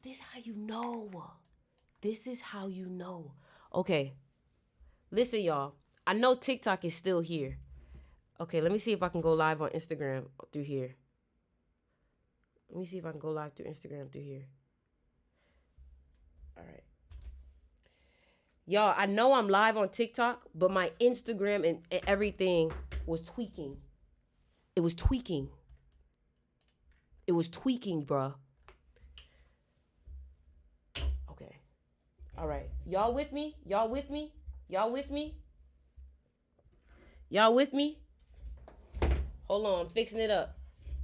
This is how you know. This is how you know. Okay, listen, y'all. I know TikTok is still here. Okay, let me see if I can go live on Instagram through here. Let me see if I can go live through Instagram through here. All right. Y'all, I know I'm live on TikTok, but my Instagram and everything was tweaking. It was tweaking. It was tweaking, bruh. Okay. All right. Y'all with me? Y'all with me? Y'all with me? Y'all with me? Hold on. I'm fixing it up.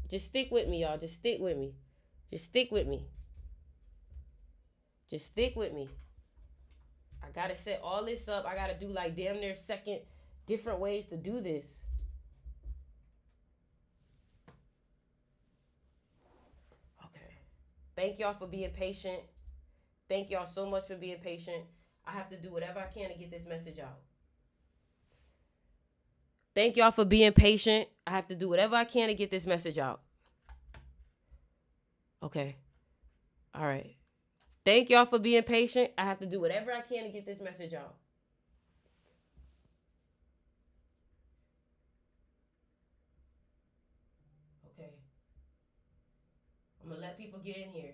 Just stick with me, y'all. Just stick with me. Just stick with me. Just stick with me. I gotta set all this up. I gotta do like damn near second different ways to do this. Okay. Thank y'all for being patient. Thank y'all so much for being patient. I have to do whatever I can to get this message out. Thank y'all for being patient. I have to do whatever I can to get this message out. Okay. All right. Thank y'all for being patient. I have to do whatever I can to get this message out. Okay. I'm going to let people get in here.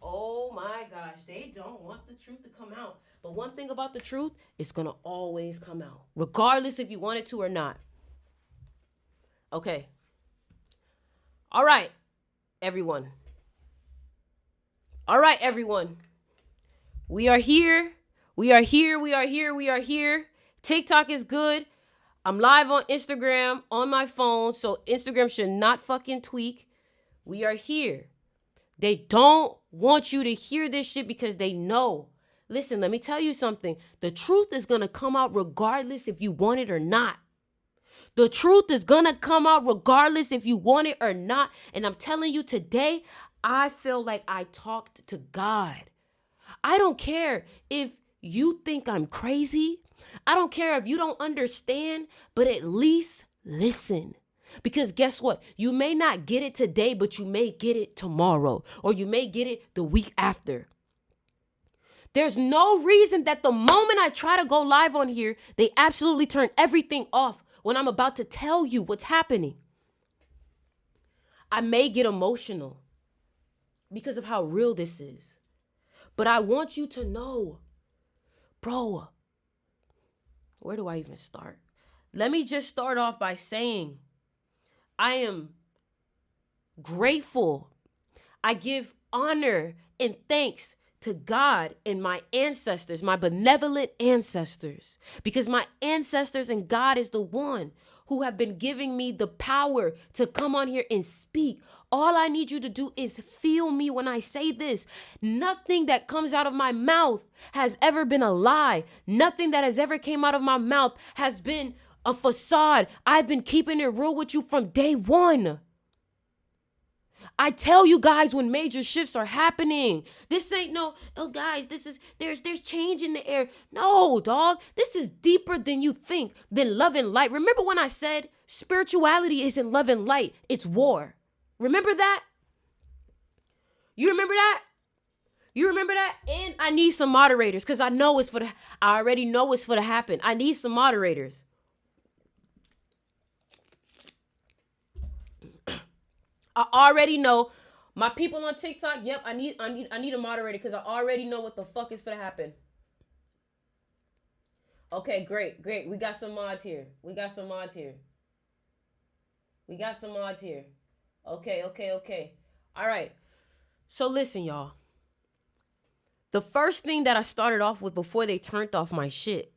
Oh my gosh, they don't want the truth to come out. But one thing about the truth, it's going to always come out, regardless if you want it to or not. Okay. All right, everyone. All right, everyone. We are here. We are here. We are here. We are here. TikTok is good. I'm live on Instagram on my phone, so Instagram should not fucking tweak. We are here. They don't want you to hear this shit because they know. Listen, let me tell you something. The truth is going to come out regardless if you want it or not. The truth is going to come out regardless if you want it or not. And I'm telling you today, I feel like I talked to God. I don't care if you think I'm crazy. I don't care if you don't understand, but at least listen. Because guess what? You may not get it today, but you may get it tomorrow, or you may get it the week after. There's no reason that the moment I try to go live on here, they absolutely turn everything off when I'm about to tell you what's happening. I may get emotional because of how real this is. But I want you to know, bro, where do I even start? Let me just start off by saying, I am grateful. I give honor and thanks to God and my ancestors, my benevolent ancestors, because my ancestors and God is the one who have been giving me the power to come on here and speak. All I need you to do is feel me when I say this. Nothing that comes out of my mouth has ever been a lie. Nothing that has ever came out of my mouth has been a facade. I've been keeping it real with you from day one. I tell you guys when major shifts are happening. This ain't no, oh guys, there's change in the air. No, dog. This is deeper than you think, than love and light. Remember when I said spirituality isn't love and light, it's war. Remember that? You remember that? You remember that? And I need some moderators because I already know it's for to happen. I need some moderators. I already know my people on TikTok. Yep, I need a moderator because I already know what the fuck is gonna happen. Okay, great. We got some mods here. Okay. All right. So listen, y'all. The first thing that I started off with before they turned off my shit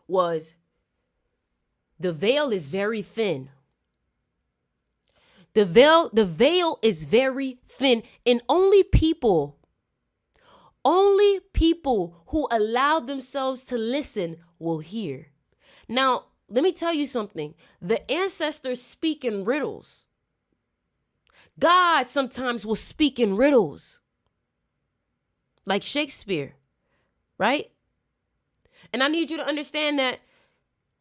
was the veil is very thin. The veil is very thin, and only people who allow themselves to listen will hear. Now, let me tell you something. The ancestors speak in riddles. God sometimes will speak in riddles, like Shakespeare, right? And I need you to understand that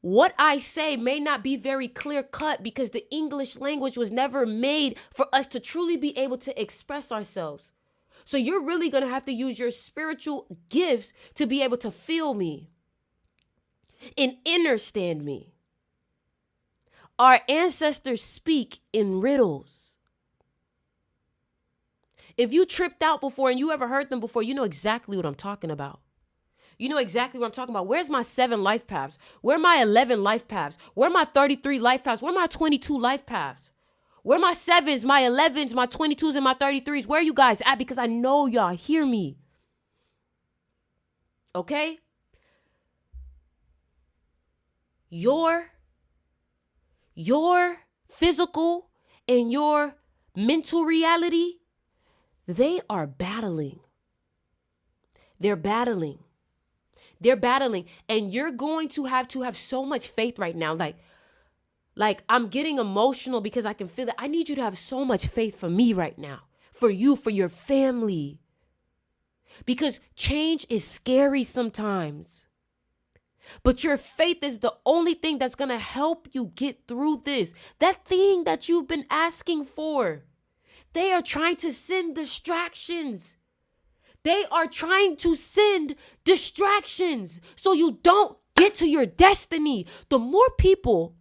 what I say may not be very clear cut because the English language was never made for us to truly be able to express ourselves. So you're really going to have to use your spiritual gifts to be able to feel me and understand me. Our ancestors speak in riddles. If you tripped out before and you ever heard them before, you know exactly what I'm talking about. You know exactly what I'm talking about. Where's my 7 life paths? Where are my 11 life paths? Where are my 33 life paths? Where are my 22 life paths? Where are my 7s, my 11s, my 22s, and my 33s? Where are you guys at? Because I know y'all hear me. Okay? Your physical and your mental reality, they are battling. They're battling. And you're going to have so much faith right now. Like I'm getting emotional because I can feel that. I need you to have so much faith for me right now. For you, for your family. Because change is scary sometimes. But your faith is the only thing that's going to help you get through this. That thing that you've been asking for. They are trying to send distractions. They are trying to send distractions so you don't get to your destiny. The more people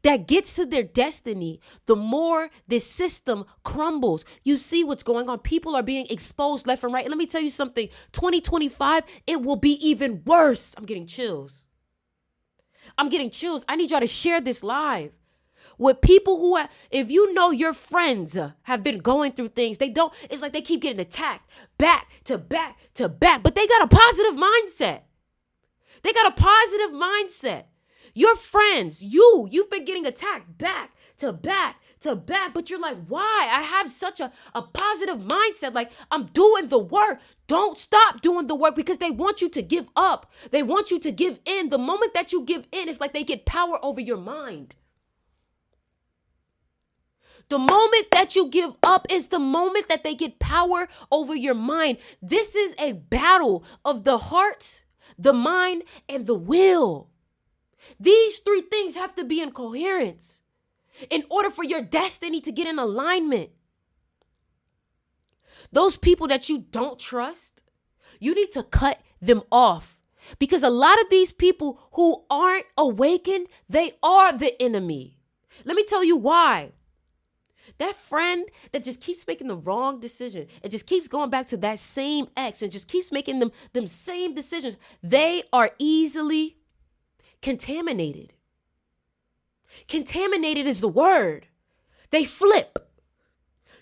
that gets to their destiny, the more this system crumbles. You see what's going on. People are being exposed left and right. Let me tell you something. 2025, it will be even worse. I'm getting chills. I need y'all to share this live with people who have, if you know your friends have been going through things, it's like they keep getting attacked back to back to back, but they got a positive mindset. Your friends, you've been getting attacked back to back to back, but you're like, why? I have such a positive mindset. Like, I'm doing the work. Don't stop doing the work because they want you to give up. They want you to give in. The moment that you give in, it's like they get power over your mind. The moment that you give up is the moment that they get power over your mind. This is a battle of the heart, the mind, and the will. These 3 things have to be in coherence in order for your destiny to get in alignment. Those people that you don't trust, you need to cut them off. Because a lot of these people who aren't awakened, they are the enemy. Let me tell you why. That friend that just keeps making the wrong decision and just keeps going back to that same ex and just keeps making them same decisions, they are easily contaminated. Contaminated is the word. They flip.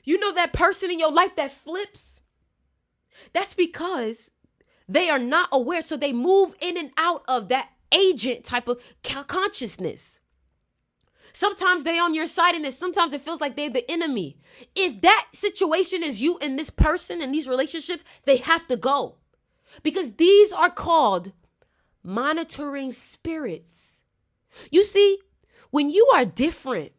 You know that person in your life that flips? That's because they are not aware. So they move in and out of that agent type of consciousness. Sometimes they on your side in this. Sometimes it feels like they're the enemy. If that situation is you and this person in these relationships, they have to go. Because these are called monitoring spirits. You see, when you are different,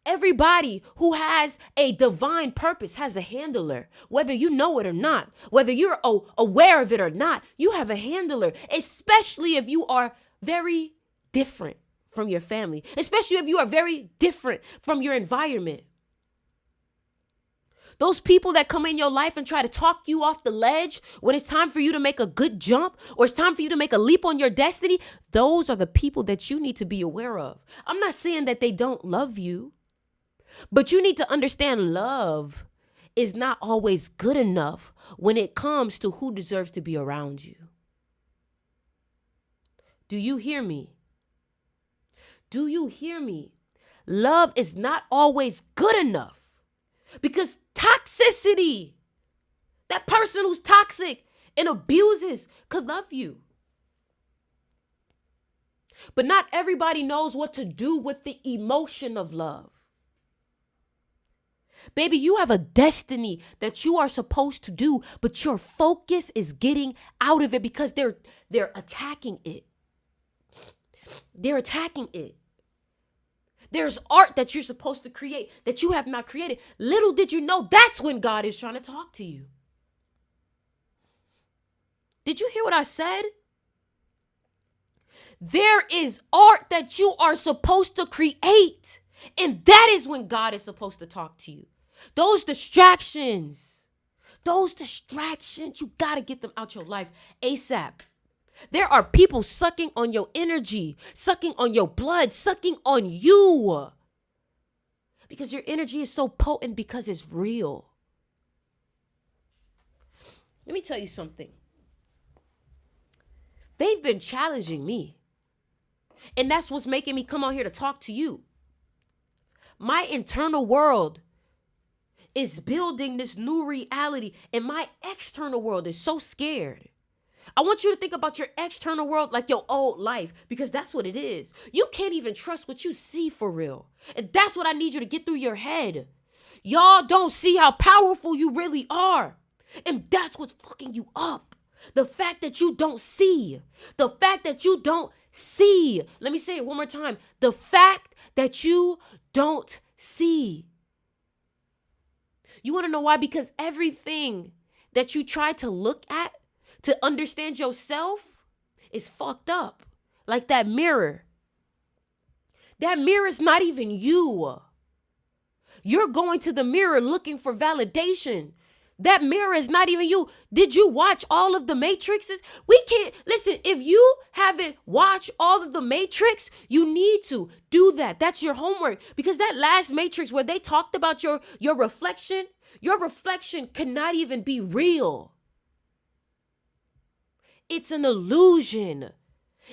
everybody who has a divine purpose has a handler. Whether you know it or not, whether you're aware of it or not, you have a handler, especially if you are very different from your family, especially if you are very different from your environment. Those people that come in your life and try to talk you off the ledge when it's time for you to make a good jump or it's time for you to make a leap on your destiny, those are the people that you need to be aware of. I'm not saying that they don't love you, but you need to understand love is not always good enough when it comes to who deserves to be around you. Do you hear me? Do you hear me? Love is not always good enough. Because toxicity, that person who's toxic and abuses could love you. But not everybody knows what to do with the emotion of love. Baby, you have a destiny that you are supposed to do, but your focus is getting out of it because they're attacking it. They're attacking it. There's art that you're supposed to create that you have not created. Little did you know that's when God is trying to talk to you. Did you hear what I said? There is art that you are supposed to create. And that is when God is supposed to talk to you. Those distractions, you got to get them out your life ASAP. There are people sucking on your energy, sucking on your blood, sucking on you. Because your energy is so potent because it's real. Let me tell you something. They've been challenging me. And that's what's making me come on here to talk to you. My internal world is building this new reality, and my external world is so scared. I want you to think about your external world like your old life, because that's what it is. You can't even trust what you see for real. And that's what I need you to get through your head. Y'all don't see how powerful you really are. And that's what's fucking you up. The fact that you don't see. The fact that you don't see. Let me say it one more time. The fact that you don't see. You want to know why? Because everything that you try to look at to understand yourself is fucked up. Like that mirror. That mirror is not even you. You're going to the mirror looking for validation. That mirror is not even you. Did you watch all of the Matrixes? We can't, listen, if you haven't watched all of the Matrix, you need to do that. That's your homework. Because that last Matrix where they talked about your reflection cannot even be real. It's an illusion.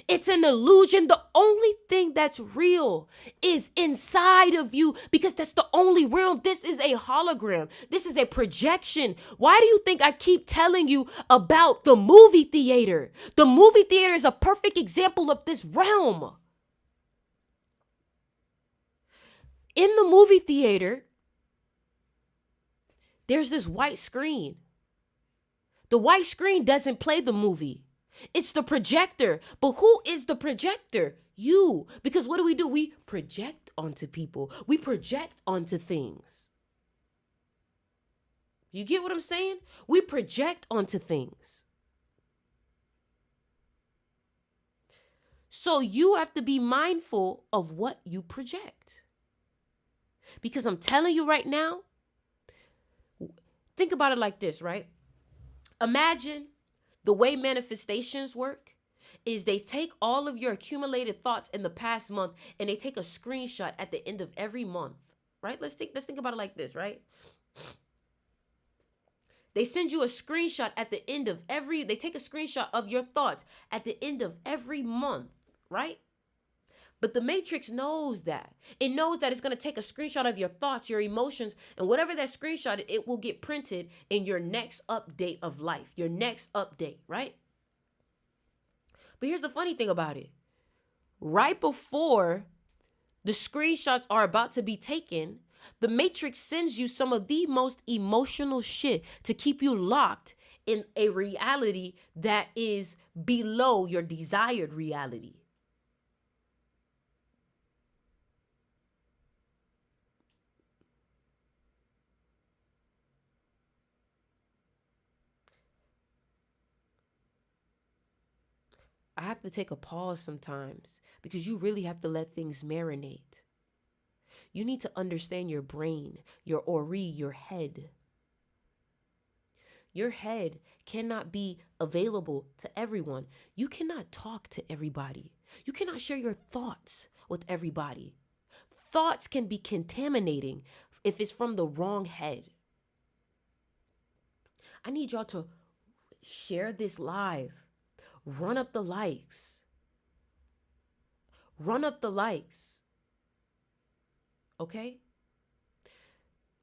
It's an illusion. The only thing that's real is inside of you, because that's the only realm. This is a hologram. This is a projection. Why do you think I keep telling you about the movie theater? The movie theater is a perfect example of this realm. In the movie theater, there's this white screen. The white screen doesn't play the movie. It's the projector. But who is the projector? You. Because what do? We project onto people. We project onto things. You get what I'm saying? We project onto things. So you have to be mindful of what you project. Because I'm telling you right now, think about it like this, right? Imagine the way manifestations work is they take all of your accumulated thoughts in the past month and they take a screenshot at the end of every month, right? Let's think about it like this, right? They send you a screenshot at the end of they take a screenshot of your thoughts at the end of every month, right? But the Matrix knows that. It knows that it's going to take a screenshot of your thoughts, your emotions, and whatever that screenshot, it will get printed in your next update of life, your next update, right? But here's the funny thing about it. Right before the screenshots are about to be taken, the Matrix sends you some of the most emotional shit to keep you locked in a reality that is below your desired reality. I have to take a pause sometimes because you really have to let things marinate. You need to understand your brain, your ori, your head. Your head cannot be available to everyone. You cannot talk to everybody. You cannot share your thoughts with everybody. Thoughts can be contaminating if it's from the wrong head. I need y'all to share this live. Run up the likes. Run up the likes. Okay?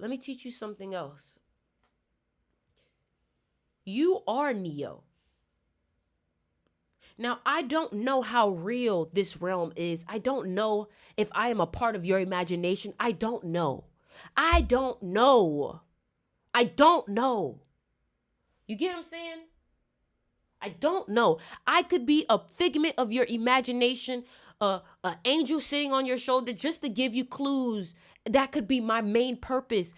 Let me teach you something else. You are Neo. Now, I don't know how real this realm is. I don't know if I am a part of your imagination. I don't know. I don't know. I don't know. You get what I'm saying? I don't know. I could be a figment of your imagination, an angel sitting on your shoulder just to give you clues. That could be my main purpose.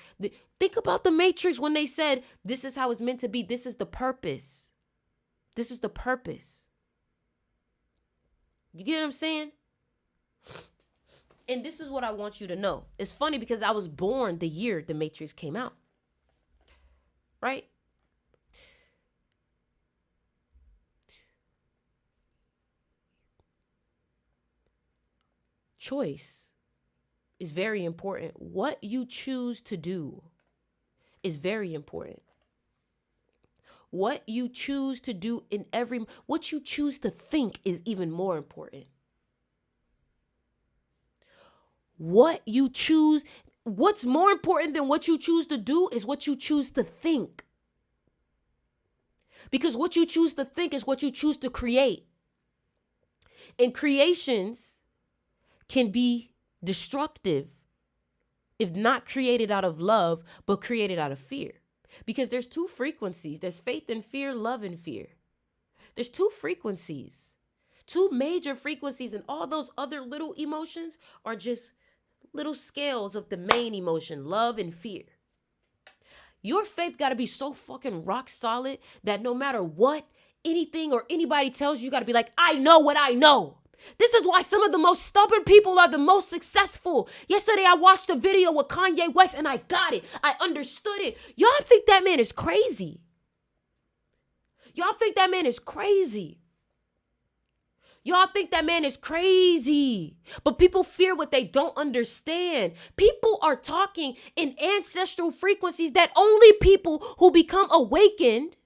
Think about the Matrix when they said, this is how it's meant to be. This is the purpose. This is the purpose. You get what I'm saying? And this is what I want you to know. It's funny because I was born the year The Matrix came out. Right? Choice is very important. What you choose to do is very important. What you choose to do what you choose to think is even more important. What's more important than what you choose to do is what you choose to think. Because what you choose to think is what you choose to create. And creations can be destructive if not created out of love, but created out of fear. Because there's two frequencies. There's faith and fear, love and fear. There's two frequencies, two major frequencies, and all those other little emotions are just little scales of the main emotion, love and fear. Your faith got to be so fucking rock solid that no matter what anything or anybody tells you, you got to be like, I know what I know. This is why some of the most stubborn people are the most successful. Yesterday, I watched a video with Kanye West and I got it. I understood it. Y'all think that man is crazy. Y'all think that man is crazy. Y'all think that man is crazy. But people fear what they don't understand. People are talking in ancestral frequencies that only people who become awakened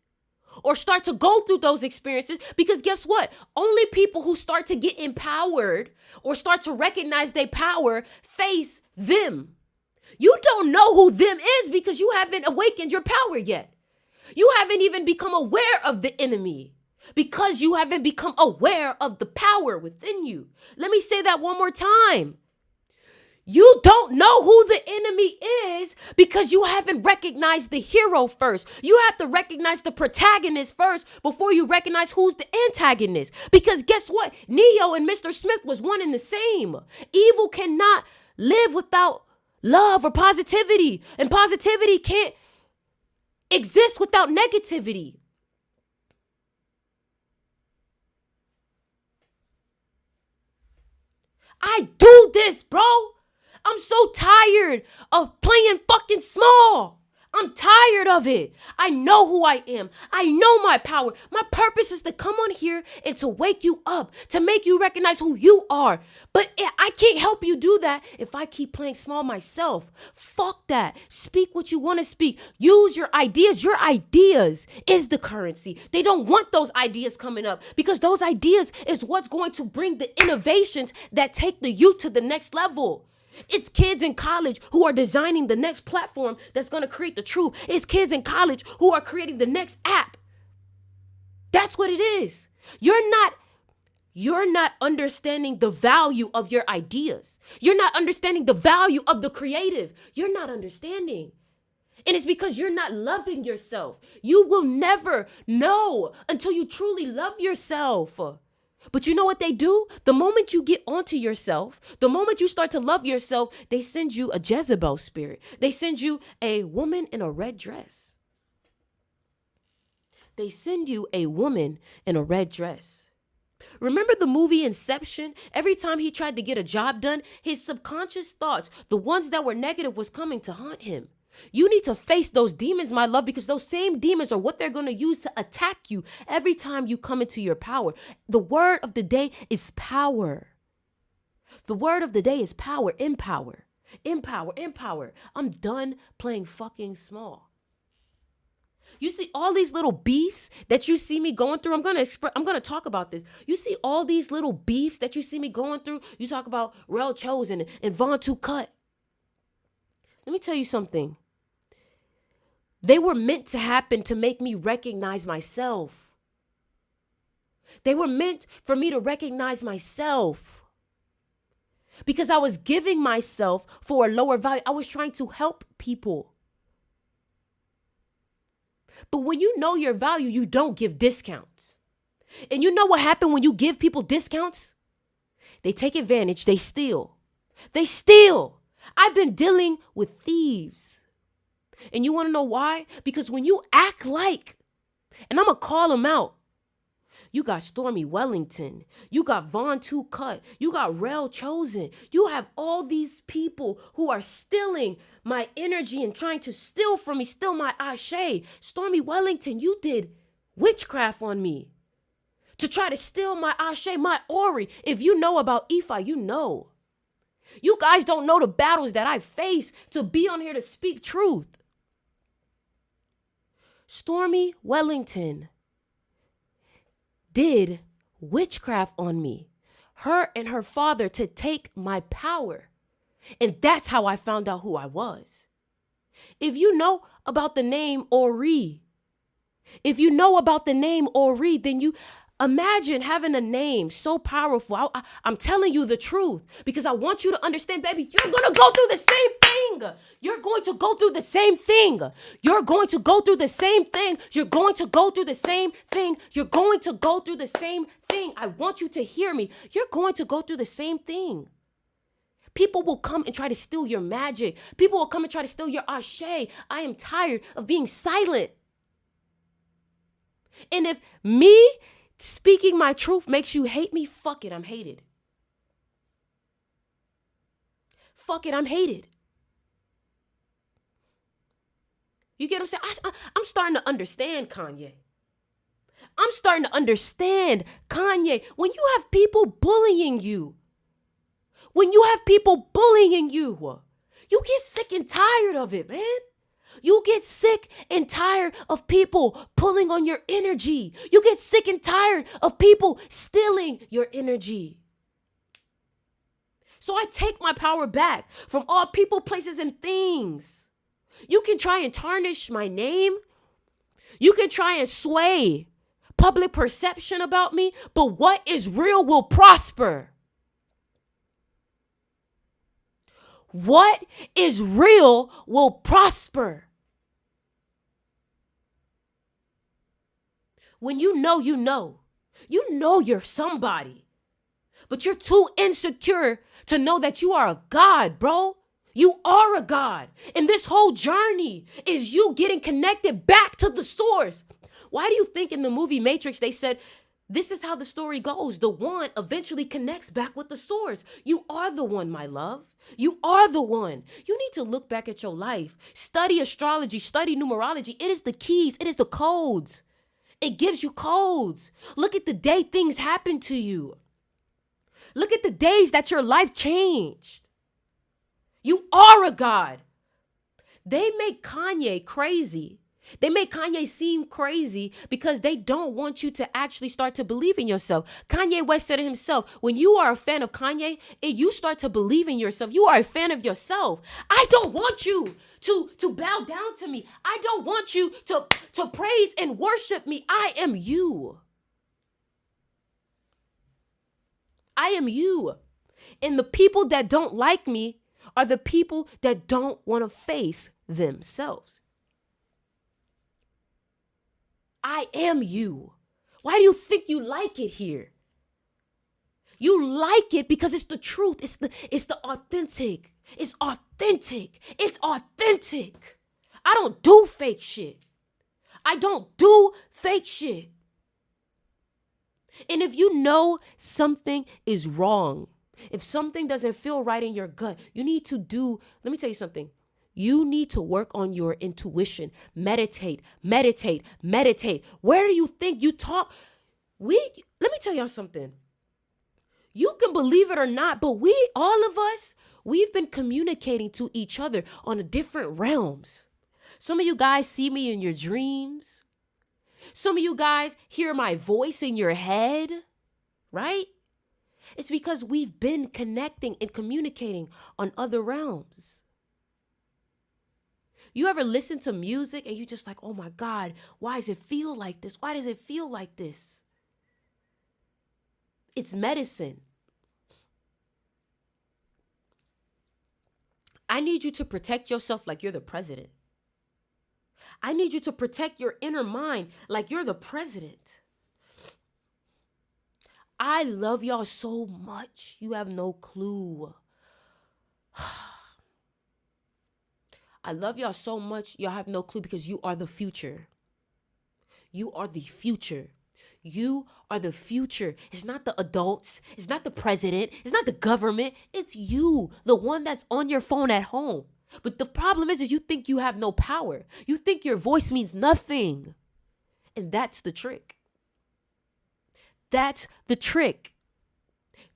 or start to go through those experiences, because guess what? Only people who start to get empowered or start to recognize their power face them. You don't know who them is because you haven't awakened your power yet. You haven't even become aware of the enemy because you haven't become aware of the power within you. Let me say that one more time. You don't know who the enemy is because you haven't recognized the hero first. You have to recognize the protagonist first before you recognize who's the antagonist. Because guess what? Neo and Mr. Smith was one and the same. Evil cannot live without love or positivity. And positivity can't exist without negativity. I do this, bro. I'm so tired of playing fucking small. I'm tired of it. I know who I am. I know my power. My purpose is to come on here and to wake you up, to make you recognize who you are. But I can't help you do that if I keep playing small myself. Fuck that. Speak what you want to speak. Use your ideas. Your ideas is the currency. They don't want those ideas coming up because those ideas is what's going to bring the innovations that take the youth to the next level. It's kids in college who are designing the next platform that's going to create the truth. It's kids in college who are creating the next app. That's what it is. You're not understanding the value of your ideas. You're not understanding the value of the creative. You're not understanding. And it's because you're not loving yourself. You will never know until you truly love yourself. But you know what they do? The moment you get onto yourself, the moment you start to love yourself, they send you a Jezebel spirit. They send you a woman in a red dress. They send you a woman in a red dress. Remember the movie Inception? Every time he tried to get a job done, his subconscious thoughts, the ones that were negative, was coming to haunt him. You need to face those demons, my love, because those same demons are what they're going to use to attack you every time you come into your power. The word of the day is power. The word of the day is power. Empower. Empower. Empower. I'm done playing fucking small. You see all these little beefs that you see me going through. I'm going to talk about this. You see all these little beefs that you see me going through. You talk about Rel Chosen and Von Two Cut. Let me tell you something. They were meant to happen to make me recognize myself. They were meant for me to recognize myself. Because I was giving myself for a lower value. I was trying to help people. But when you know your value, you don't give discounts. And you know what happened when you give people discounts? They take advantage. They steal. They steal. I've been dealing with thieves. And you want to know why? Because when you act like, and I'm going to call them out, You got Stormy Wellington. You got Von Two Cut. You got Rel Chosen. You have all these people who are stealing my energy and trying to steal from me, steal my ashe. Stormy Wellington, you did witchcraft on me to try to steal my ashe, my ori. If you know about Ifa, you know. You guys don't know the battles that I faced to be on here to speak truth. Stormy Wellington did witchcraft on me, her and her father, to take my power. And that's how I found out who I was. If you know about the name Ori, then you imagine having a name so powerful. I'm telling you the truth because I want you to understand, baby, you're going to go through the same thing. You're going to go through the same thing. You're going to go through the same thing. You're going to go through the same thing. You're going to go through the same thing. I want you to hear me. You're going to go through the same thing. People will come and try to steal your magic. People will come and try to steal your ashe. I am tired of being silent. And if me speaking my truth makes you hate me, fuck it, I'm hated. Fuck it, I'm hated. You get what I'm saying? I'm starting to understand Kanye. I'm starting to understand Kanye. When you have people bullying you, you get sick and tired of it, man. You get sick and tired of people pulling on your energy. You get sick and tired of people stealing your energy. So I take my power back from all people, places, and things. You can try and tarnish my name. You can try and sway public perception about me, but what is real will prosper. What is real will prosper. When you know you're somebody, but you're too insecure to know that you are a god, bro. You are a god. And this whole journey is you getting connected back to the source. Why do you think in the movie Matrix they said, this is how the story goes. The one eventually connects back with the source. You are the one, my love. You are the one. You need to look back at your life. Study astrology, study numerology. It is the keys. It is the codes. It gives you codes. Look at the day things happen to you. Look at the days that your life changed. You are a god. They make Kanye crazy. They make Kanye seem crazy because they don't want you to actually start to believe in yourself. Kanye West said it himself. When you are a fan of Kanye, you start to believe in yourself. You are a fan of yourself. I don't want you to bow down to me. I don't want you to praise and worship me. I am you. I am you. And the people that don't like me are the people that don't want to face themselves. I am you. Why do you think you like it here? You like it because it's the truth. It's the authentic. It's authentic. It's authentic. I don't do fake shit. I don't do fake shit. And if you know something is wrong, if something doesn't feel right in your gut, you need to let me tell you something. You need to work on your intuition. Meditate. Where do you think you talk? Let me tell y'all something. You can believe it or not, but all of us, we've been communicating to each other on different realms. Some of you guys see me in your dreams. Some of you guys hear my voice in your head, right? It's because we've been connecting and communicating on other realms. You ever listen to music and you just like, oh my God, why does it feel like this? Why does it feel like this? It's medicine. I need you to protect yourself like you're the president. I need you to protect your inner mind like you're the president. I love y'all so much. You have no clue. I love y'all so much. Y'all have no clue because you are the future. You are the future. You are the future. It's not the adults. It's not the president. It's not the government. It's you, the one that's on your phone at home. But the problem is you think you have no power. You think your voice means nothing. And that's the trick. That's the trick.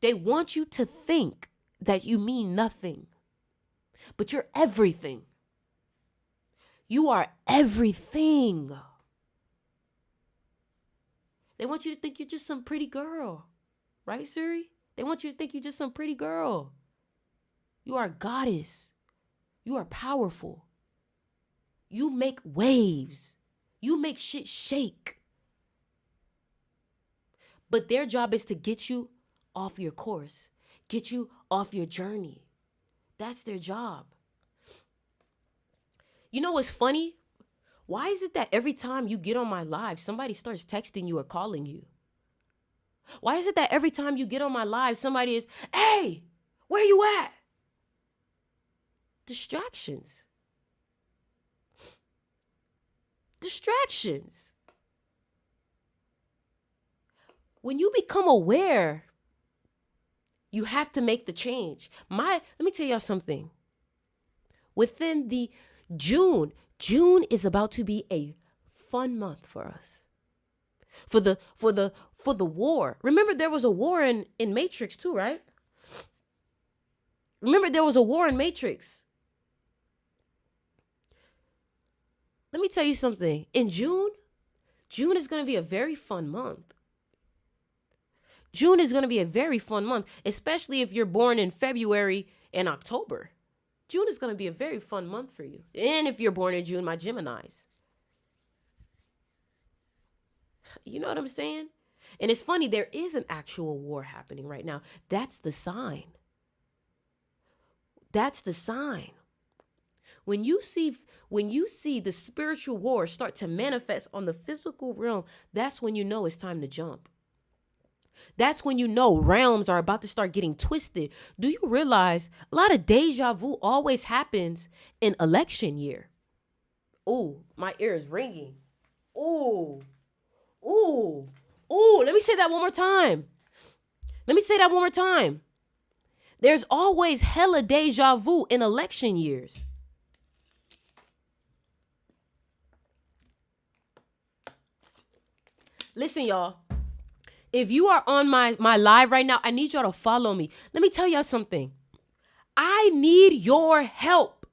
They want you to think that you mean nothing. But you're everything. You are everything. They want you to think you're just some pretty girl. Right, Suri? They want you to think you're just some pretty girl. You are a goddess. You are powerful. You make waves. You make shit shake. But their job is to get you off your course, get you off your journey. That's their job. You know what's funny? Why is it that every time you get on my live, somebody starts texting you or calling you? Why is it that every time you get on my live, somebody is, hey, where you at? Distractions. Distractions. When you become aware, you have to make the change. Let me tell y'all something. Within the June is about to be a fun month for us. For the war. Remember there was a war in Matrix too, right? Remember there was a war in Matrix. Let me tell you something. In June is going to be a very fun month. June is going to be a very fun month, especially if you're born in February and October. June is going to be a very fun month for you. And if you're born in June, my Geminis. You know what I'm saying? And it's funny, there is an actual war happening right now. That's the sign. That's the sign. When you see the spiritual war start to manifest on the physical realm, that's when you know it's time to jump. That's when you know realms are about to start getting twisted. Do you realize a lot of deja vu always happens in election year? Ooh, my ear is ringing. Ooh. Let me say that one more time. There's always hella deja vu in election years. Listen, y'all. If you are on my live right now, I need y'all to follow me. Let me tell y'all something. I need your help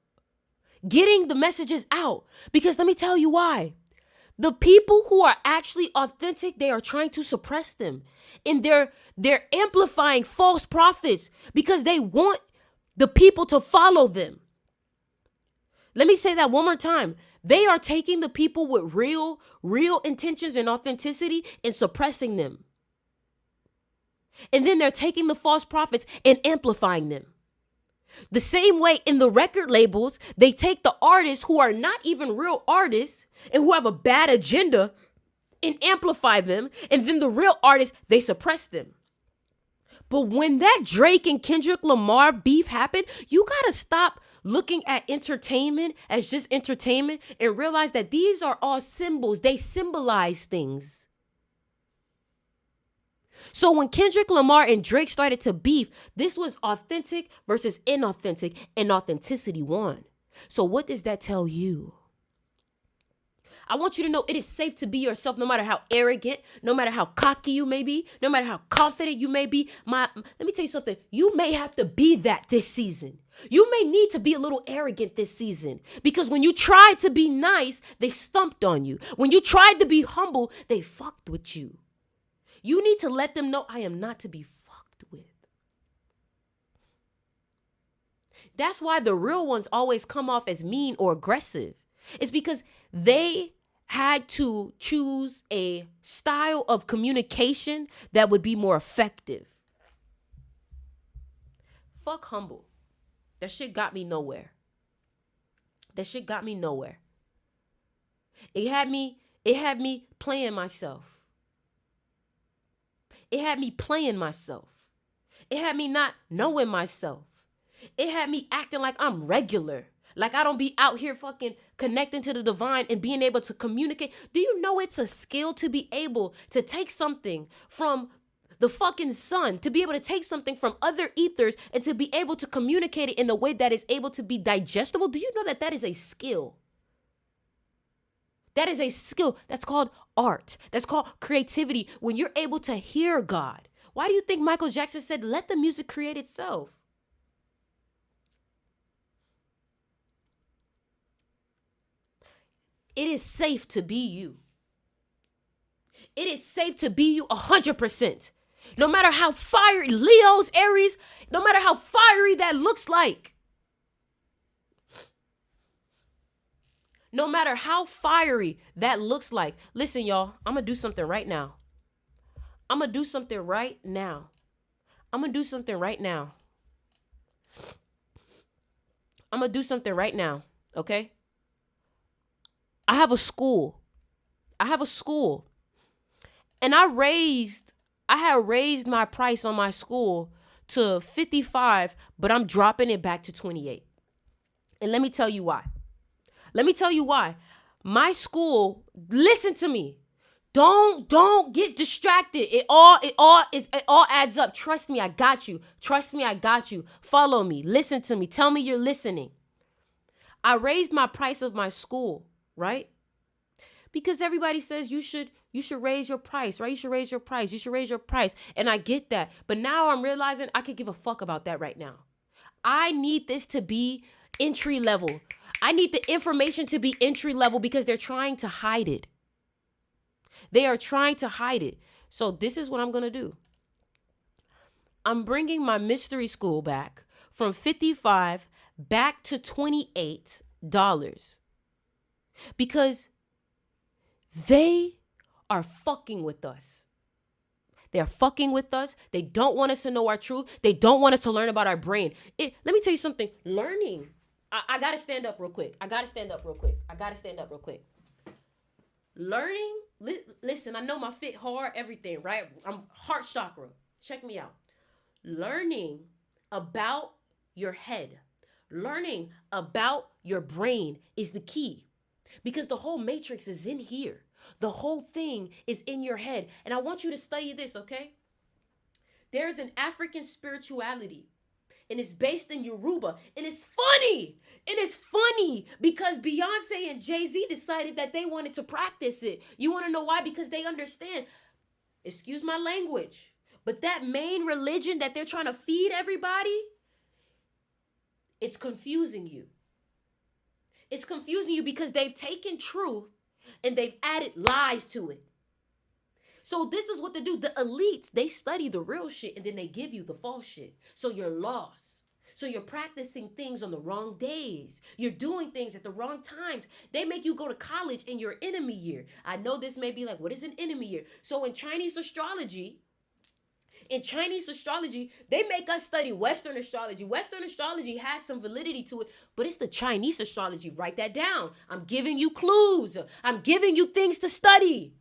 getting the messages out, because let me tell you why. The people who are actually authentic, they are trying to suppress them. And they're amplifying false prophets because they want the people to follow them. Let me say that one more time. They are taking the people with real intentions and authenticity and suppressing them. And then they're taking the false prophets and amplifying them. The same way in the record labels, they take the artists who are not even real artists and who have a bad agenda and amplify them. And then the real artists, they suppress them. But when that Drake and Kendrick Lamar beef happened, you got to stop looking at entertainment as just entertainment and realize that these are all symbols. They symbolize things. So when Kendrick Lamar and Drake started to beef, this was authentic versus inauthentic, and authenticity won. So what does that tell you? I want you to know it is safe to be yourself, no matter how arrogant, no matter how cocky you may be, no matter how confident you may be. Let me tell you something. You may have to be that this season. You may need to be a little arrogant this season, because when you tried to be nice, they stumped on you. When you tried to be humble, they fucked with you. You need to let them know I am not to be fucked with. That's why the real ones always come off as mean or aggressive. It's because they had to choose a style of communication that would be more effective. Fuck humble. That shit got me nowhere. It had me playing myself. It had me playing myself. It had me not knowing myself. It had me acting like I'm regular. Like I don't be out here fucking connecting to the divine and being able to communicate. Do you know it's a skill to be able to take something from the fucking sun, to be able to take something from other ethers and to be able to communicate it in a way that is able to be digestible? Do you know that that is a skill? That is a skill. That's called art. That's called creativity. When you're able to hear God. Why do you think Michael Jackson said, let the music create itself? It is safe to be you. It is safe to be you 100%. No matter how fiery, Leo's, Aries, no matter how fiery that looks like. No matter how fiery that looks like. Listen, y'all, I'm going to do something right now. I'm going to do something right now. I'm going to do something right now. I'm going to do something right now, okay? I have a school. And I had raised my price on my school to 55, but I'm dropping it back to 28. And let me tell you why. My school, listen to me. Don't get distracted. It all adds up. Trust me, I got you. Follow me. Listen to me. Tell me you're listening. I raised my price of my school, right? Because everybody says you should raise your price, right? You should raise your price. And I get that. But now I'm realizing I could give a fuck about that right now. I need this to be entry level. I need the information to be entry level because they're trying to hide it. They are trying to hide it. So this is what I'm going to do. I'm bringing my mystery school back from $55 back to $28 because they are fucking with us. They're fucking with us. They don't want us to know our truth. They don't want us to learn about our brain. Let me tell you something. Learning. I got to stand up real quick. Learning. Listen, I know my fit hard, everything, right? I'm heart chakra. Check me out. Learning about your head, learning about your brain is the key because the whole matrix is in here. The whole thing is in your head. And I want you to study this, okay? There's an African spirituality and it's based in Yoruba. And it's funny. Because Beyonce and Jay-Z decided that they wanted to practice it. You want to know why? Because they understand, excuse my language, but that main religion that they're trying to feed everybody, it's confusing you. It's confusing you because they've taken truth and they've added lies to it. So this is what they do. The elites, they study the real shit and then they give you the false shit. So you're lost. So you're practicing things on the wrong days. You're doing things at the wrong times. They make you go to college in your enemy year. I know this may be like, what is an enemy year? So in Chinese astrology, they make us study Western astrology. Western astrology has some validity to it, but it's the Chinese astrology. Write that down. I'm giving you clues. I'm giving you things to study.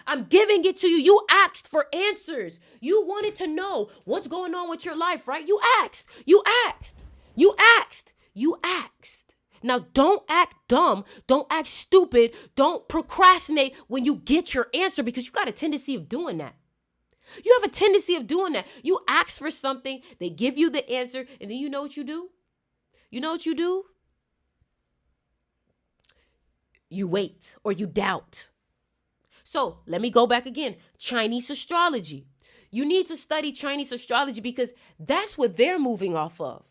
I'm giving it to you. You asked for answers. You wanted to know what's going on with your life, right? You asked. Now, don't act dumb. Don't act stupid. Don't procrastinate when you get your answer because you got a tendency of doing that. You have a tendency of doing that. You ask for something, they give you the answer, and then you know what you do? You wait or you doubt. So let me go back again. Chinese astrology. You need to study Chinese astrology because that's what they're moving off of.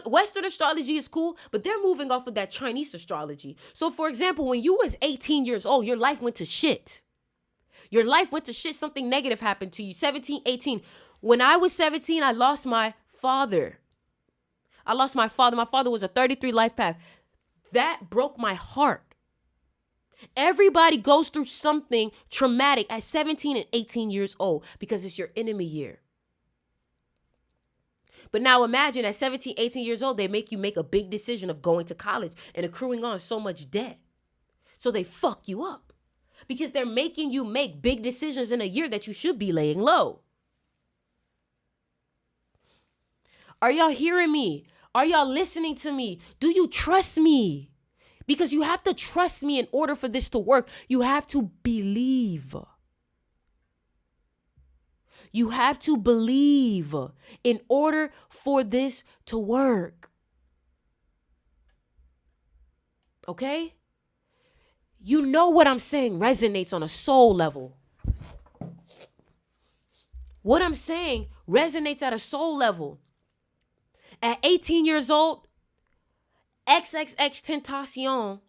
Western astrology is cool, but they're moving off of that Chinese astrology. So for example, when you was 18 years old, your life went to shit. Something negative happened to you. 17, 18. When I was 17, I lost my father. My father was a 33 life path. That broke my heart. Everybody goes through something traumatic at 17 and 18 years old because it's your enemy year. But now imagine at 17, 18 years old, they make you make a big decision of going to college and accruing on so much debt. So they fuck you up because they're making you make big decisions in a year that you should be laying low. Are y'all hearing me? Are y'all listening to me? Do you trust me? Because you have to trust me in order for this to work. You have to believe. You have to believe in order for this to work. Okay? You know what I'm saying resonates on a soul level. What I'm saying resonates at a soul level. At 18 years old, XXX Tentacion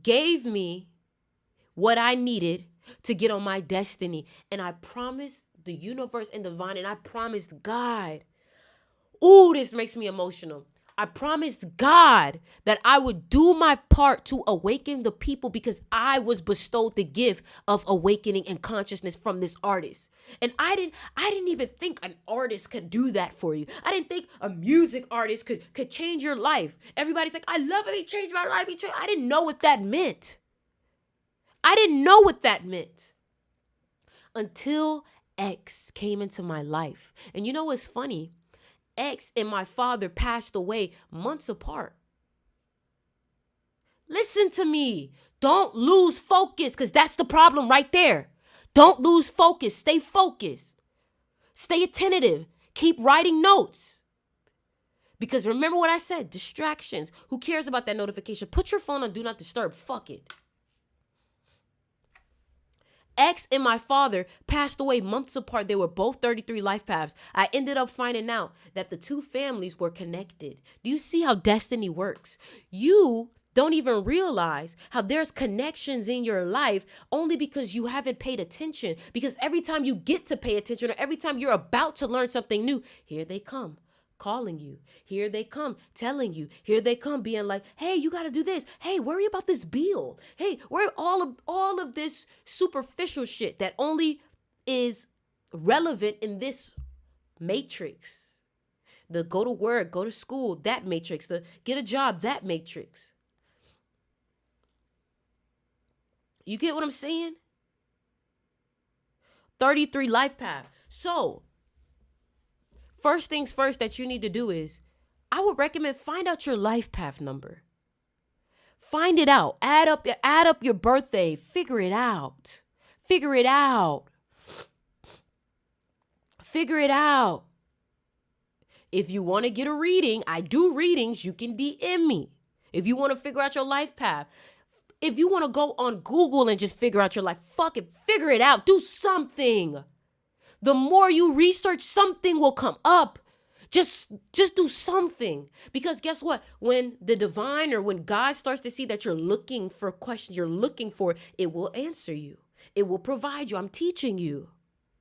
gave me what I needed to get on my destiny. And I promised the universe and divine, and I promised God. Ooh, this makes me emotional. I promised God that I would do my part to awaken the people because I was bestowed the gift of awakening and consciousness from this artist. And I didn't even think an artist could do that for you. I didn't think a music artist could change your life. Everybody's like, I love it. He changed my life. I didn't know what that meant. I didn't know what that meant until X came into my life. And you know what's funny? X and my father passed away months apart. Listen to me. Don't lose focus, because that's the problem right there. Don't lose focus. Stay focused. Stay attentive. Keep writing notes. Because remember what I said, distractions. Who cares about that notification? Put your phone on Do Not Disturb. Fuck it. X and my father passed away months apart. They were both 33 life paths. I ended up finding out that the two families were connected. Do you see how destiny works? You don't even realize how there's connections in your life only because you haven't paid attention. Because every time you get to pay attention or every time you're about to learn something new, here they come. Calling you. Here they come telling you. Here they come being like, hey, you got to do this. Hey, worry about this bill. Hey, worry all of this superficial shit that only is relevant in this matrix. The go to work, go to school, that matrix. The get a job, that matrix. You get what I'm saying? 33 life path. So, first things first that you need to do is, I would recommend find out your life path number. Find it out. Add up your birthday. Figure it out. Figure it out. Figure it out. If you want to get a reading, I do readings. You can DM me. If you want to figure out your life path. If you want to go on Google and just figure out your life, fuck it. Figure it out. Do something. The more you research, something will come up. Just do something. Because guess what? When the divine or when God starts to see that you're looking for questions, you're looking for, it will answer you. It will provide you. I'm teaching you.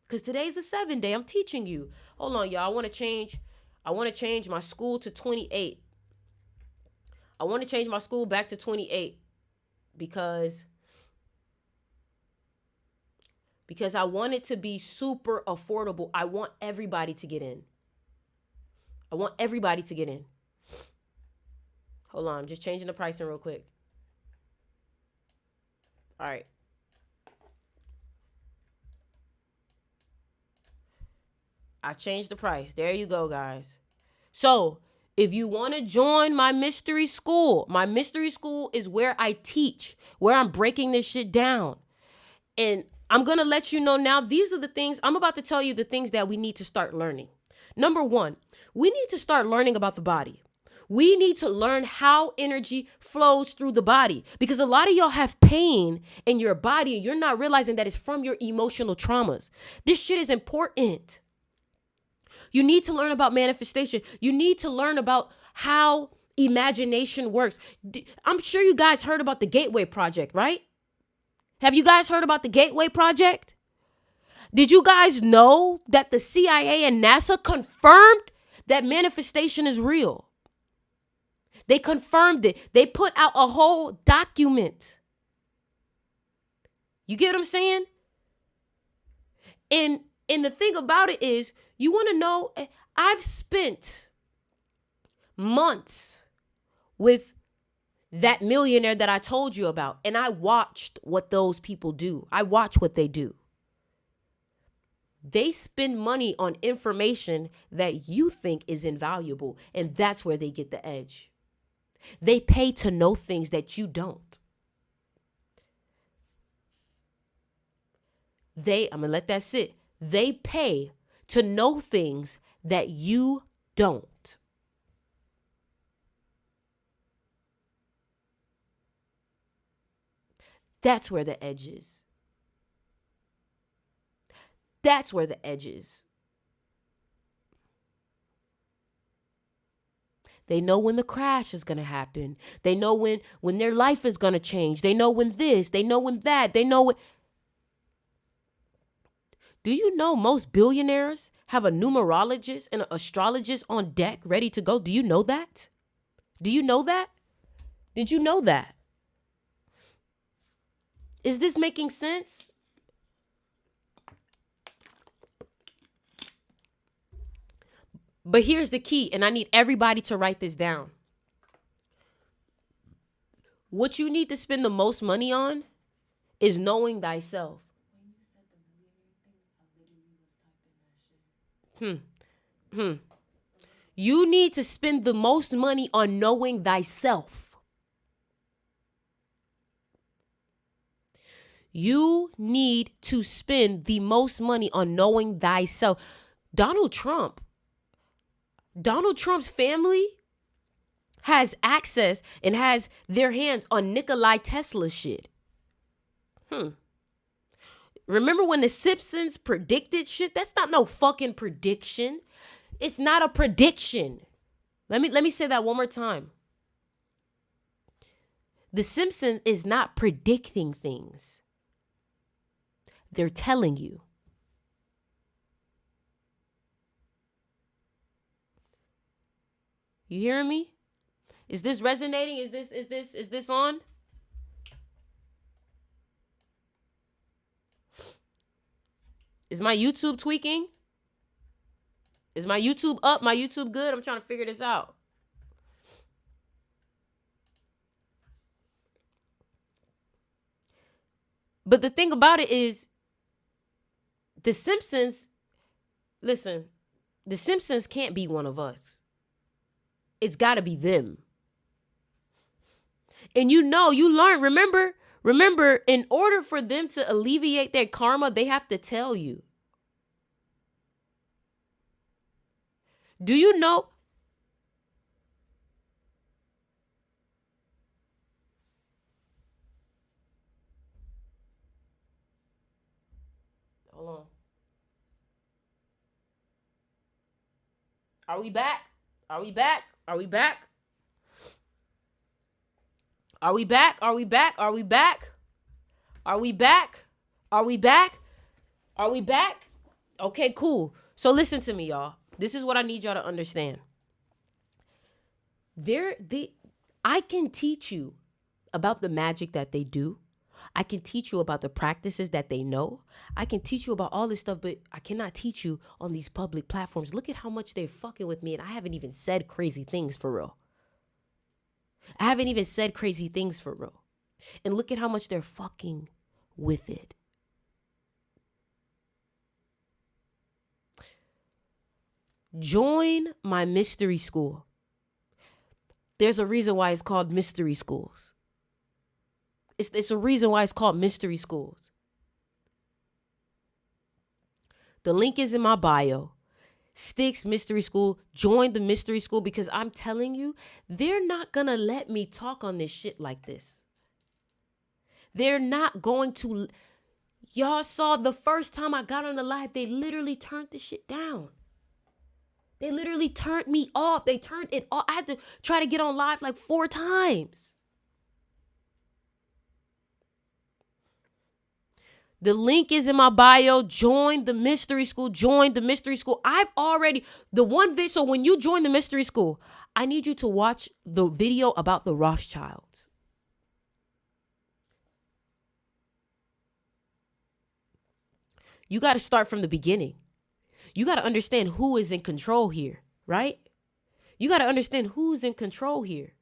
Because today's a 7-day. I'm teaching you. Hold on, y'all. I want to change my school to 28. I want to change my school back to 28 because I want it to be super affordable. I want everybody to get in. Hold on, I'm just changing the pricing real quick. All right. I changed the price. There you go, guys. So, if you want to join my mystery school is where I teach, where I'm breaking this shit down. And I'm going to let you know now, these are the things, I'm about to tell you the things that we need to start learning. Number one, we need to start learning about the body. We need to learn how energy flows through the body because a lot of y'all have pain in your body and you're not realizing that it's from your emotional traumas. This shit is important. You need to learn about manifestation. You need to learn about how imagination works. I'm sure you guys heard about the Gateway Project, right? Have you guys heard about the Gateway Project? Did you guys know that the CIA and NASA confirmed that manifestation is real? They confirmed it. They put out a whole document. You get what I'm saying? And the thing about it is, you want to know, I've spent months with that millionaire that I told you about, and I watched what those people do. I watch what they do. They spend money on information that you think is invaluable, and that's where they get the edge. They pay to know things that you don't. I'm gonna let that sit. They pay to know things that you don't. That's where the edge is. That's where the edge is. They know when the crash is going to happen. They know when their life is going to change. They know when this, they know when that, they know what. Do you know most billionaires have a numerologist and an astrologist on deck ready to go? Do you know that? Do you know that? Did you know that? Is this making sense? But here's the key, and I need everybody to write this down. What you need to spend the most money on is knowing thyself. You need to spend the most money on knowing thyself. You need to spend the most money on knowing thyself. Donald Trump's family has access and has their hands on Nikola Tesla shit. Remember when the Simpsons predicted shit? That's not no fucking prediction. It's not a prediction. Let me say that one more time. The Simpsons is not predicting things. They're telling you. You hearing me? Is this resonating? Is this on? Is my YouTube tweaking? Is my YouTube up? My YouTube good? I'm trying to figure this out. But the thing about it is, The Simpsons, listen, The Simpsons can't be one of us. It's got to be them. And you learn, remember, in order for them to alleviate their karma, they have to tell you. Do you know? Hold on. Are we back? Are we back? Are we back? Are we back? Are we back? Are we back? Are we back? Are we back? Are we back? Okay, cool. So listen to me, y'all. This is what I need y'all to understand. I can teach you about the magic that they do. I can teach you about the practices that they know. I can teach you about all this stuff, but I cannot teach you on these public platforms. Look at how much they're fucking with me, and I haven't even said crazy things for real. I haven't even said crazy things for real. And look at how much they're fucking with it. Join my mystery school. There's a reason why it's called mystery schools. It's a reason why it's called mystery schools. The link is in my bio. Sticks Mystery School. Join the mystery school, because I'm telling you, they're not going to let me talk on this shit like this. They're not going to. Y'all saw the first time I got on the live, they literally turned the shit down. They literally turned me off. They turned it off. I had to try to get on live like 4 times. The link is in my bio. Join the mystery school. Join the mystery school. So when you join the mystery school, I need you to watch the video about the Rothschilds. You got to start from the beginning. You got to understand who is in control here, right? You got to understand who's in control here.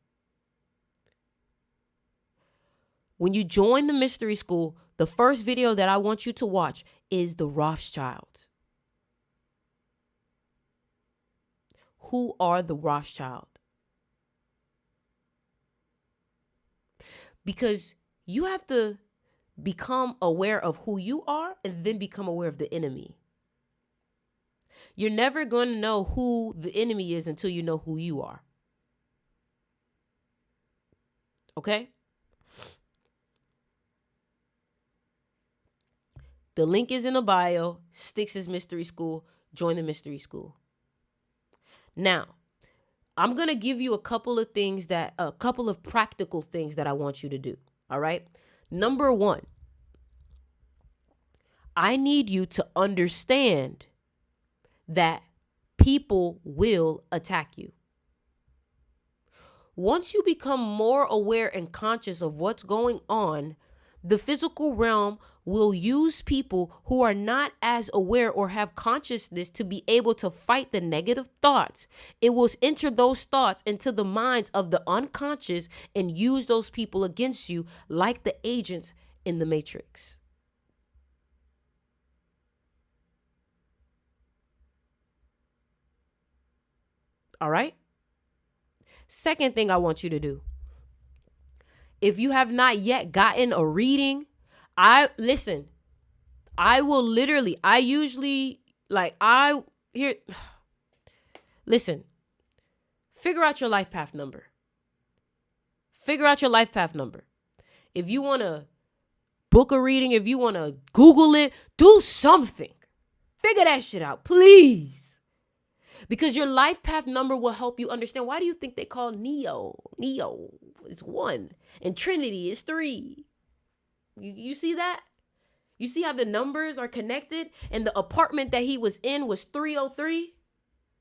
When you join the mystery school, the first video that I want you to watch is the Rothschilds. who are the Rothschild. Because you have to become aware of who you are and then become aware of the enemy. You're never going to know who the enemy is until you know who you are. Okay? The link is in the bio. Styx's Mystery School. Join the Mystery School. Now, I'm going to give you a couple of practical things that I want you to do. All right? Number 1, I need you to understand that people will attack you. Once you become more aware and conscious of what's going on, the physical realm will use people who are not as aware or have consciousness to be able to fight the negative thoughts. It will enter those thoughts into the minds of the unconscious and use those people against you like the agents in the Matrix. All right? Second thing I want you to do. If you have not yet gotten a reading, listen, listen, figure out your life path number. If you want to book a reading, if you want to Google it, do something. Figure that shit out, please. Because your life path number will help you understand. Why do you think they call Neo? Neo is 1 and Trinity is 3. You see that? You see how the numbers are connected? And the apartment that he was in was 303,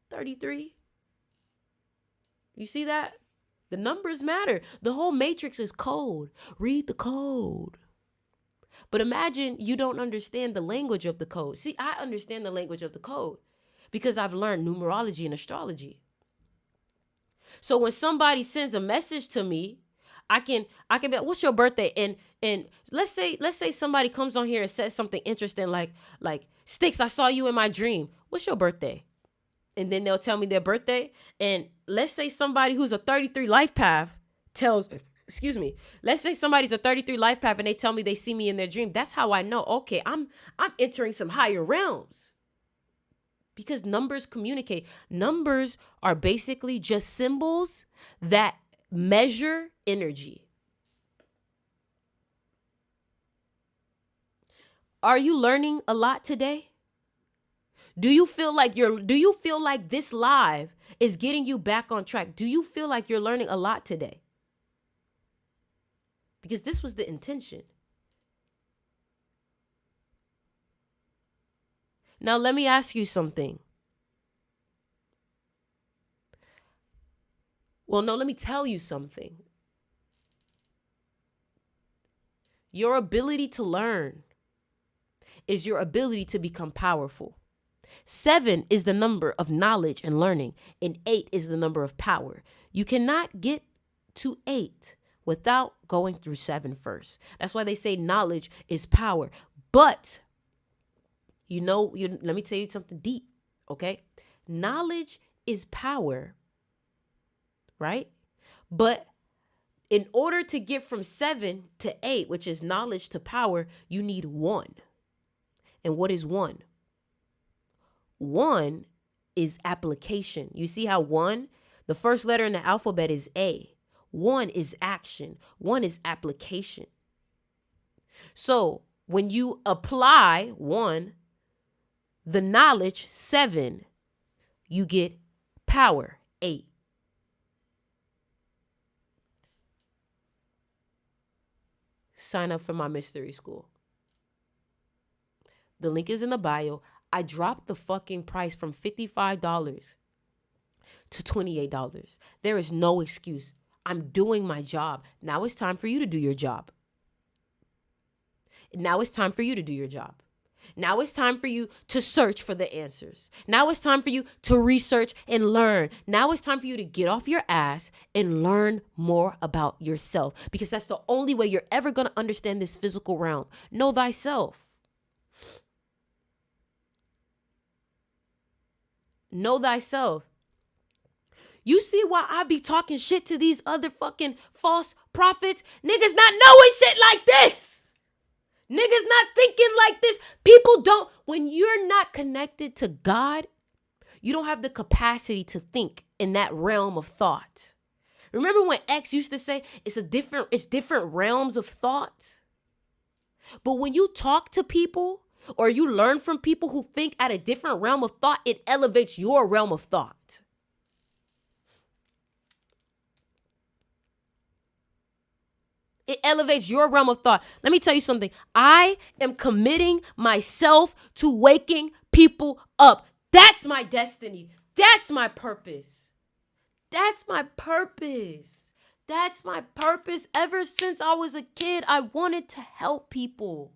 33. You see that? The numbers matter. The whole matrix is code. Read the code. But imagine you don't understand the language of the code. See, I understand the language of the code because I've learned numerology and astrology. So when somebody sends a message to me, I can be like, what's your birthday? And let's say somebody comes on here and says something interesting like Styx, I saw you in my dream. What's your birthday? And then they'll tell me their birthday. And let's say somebody who's a 33 life path let's say somebody's a 33 life path and they tell me they see me in their dream. That's how I know, okay, I'm entering some higher realms. Because numbers communicate. Numbers are basically just symbols that measure energy. Are you learning a lot today? Do you feel like this live is getting you back on track? Do you feel like you're learning a lot today? Because this was the intention. Now, let me ask you something. Well, no, let me tell you something. Your ability to learn is your ability to become powerful. 7 is the number of knowledge and learning, and 8 is the number of power. You cannot get to 8 without going through 7 first. That's why they say knowledge is power. But, let me tell you something deep, okay? Knowledge is power, right? But in order to get from 7 to 8, which is knowledge to power, you need 1. And what is 1? 1 is application. You see how 1, the first letter in the alphabet is A. 1 is action. 1 is application. So when you apply 1, the knowledge 7, you get power 8. Sign up for my mystery school. The link is in the bio. I dropped the fucking price from $55 to $28. There is no excuse. I'm doing my job. Now it's time for you to do your job. Now it's time for you to do your job. Now it's time for you to search for the answers. Now it's time for you to research and learn. Now it's time for you to get off your ass and learn more about yourself, because that's the only way you're ever going to understand this physical realm. Know thyself. Know thyself. You see why I be talking shit to these other fucking false prophets? Niggas not knowing shit like this. Niggas not thinking like this. People don't, when you're not connected to God, you don't have the capacity to think in that realm of thought. Remember when X used to say it's different realms of thought? But when you talk to people or you learn from people who think at a different realm of thought, it elevates your realm of thought. It elevates your realm of thought. Let me tell you something. I am committing myself to waking people up. That's my destiny. That's my purpose. That's my purpose. That's my purpose. Ever since I was a kid, I wanted to help people.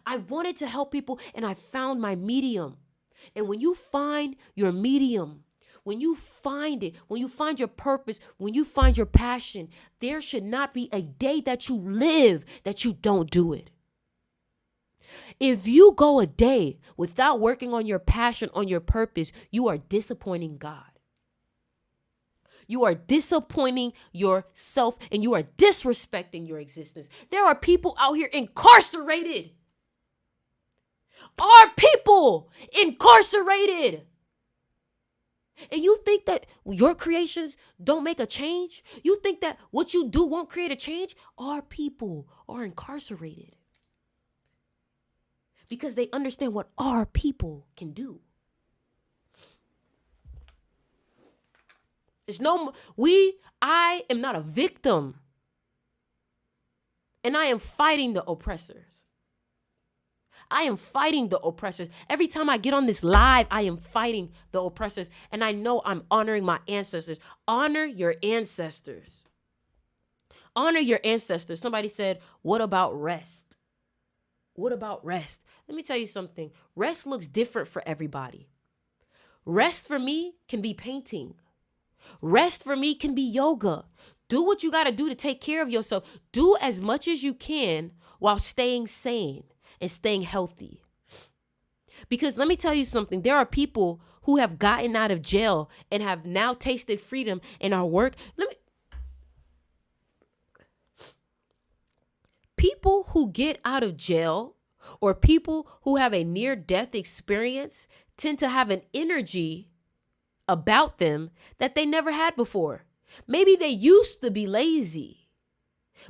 I wanted to help people, and I found my medium. And when you find your medium, when you find it, when you find your purpose, when you find your passion, there should not be a day that you live that you don't do it. If you go a day without working on your passion, on your purpose, you are disappointing God. You are disappointing yourself and you are disrespecting your existence. There are people out here incarcerated. Are people incarcerated? And you think that your creations don't make a change? You think that what you do won't create a change? Our people are incarcerated because they understand what our people can do. I am not a victim. And I am fighting the oppressors. I am fighting the oppressors. Every time I get on this live, I am fighting the oppressors. And I know I'm honoring my ancestors. Honor your ancestors. Honor your ancestors. Somebody said, what about rest? What about rest? Let me tell you something. Rest looks different for everybody. Rest for me can be painting. Rest for me can be yoga. Do what you got to do to take care of yourself. Do as much as you can while staying sane and staying healthy. Because let me tell you something. There are people who have gotten out of jail and have now tasted freedom in our work. People who get out of jail or people who have a near-death experience tend to have an energy about them that they never had before. Maybe they used to be lazy,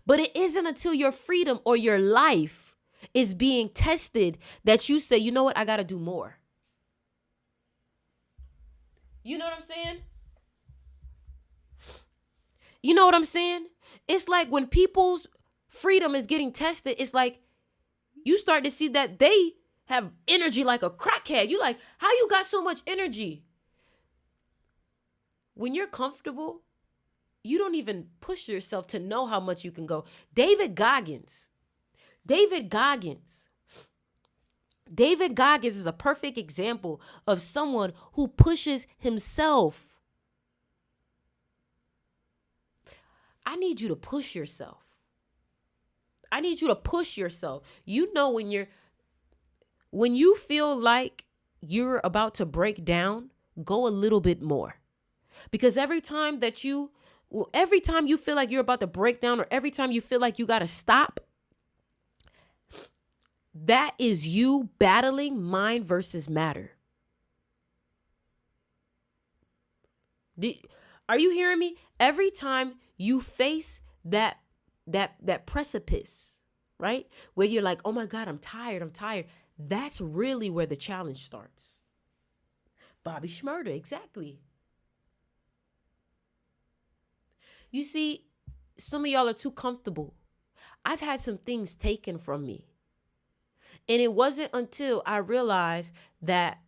but it isn't until your freedom or your life is being tested that you say, you know what, I got to do more. You know what I'm saying? You know what I'm saying? It's like when people's freedom is getting tested, it's like you start to see that they have energy like a crackhead. You like, how you got so much energy? When you're comfortable, you don't even push yourself to know how much you can go. David Goggins is a perfect example of someone who pushes himself. I need you to push yourself. I need you to push yourself. You know, when you feel like you're about to break down, go a little bit more. Because every time you feel like you're about to break down, or every time you feel like you got to stop, that is you battling mind versus matter. Are you hearing me? Every time you face that precipice, right? Where you're like, oh my God, I'm tired. That's really where the challenge starts. Bobby Shmurda, exactly. You see, some of y'all are too comfortable. I've had some things taken from me. And it wasn't until I realized that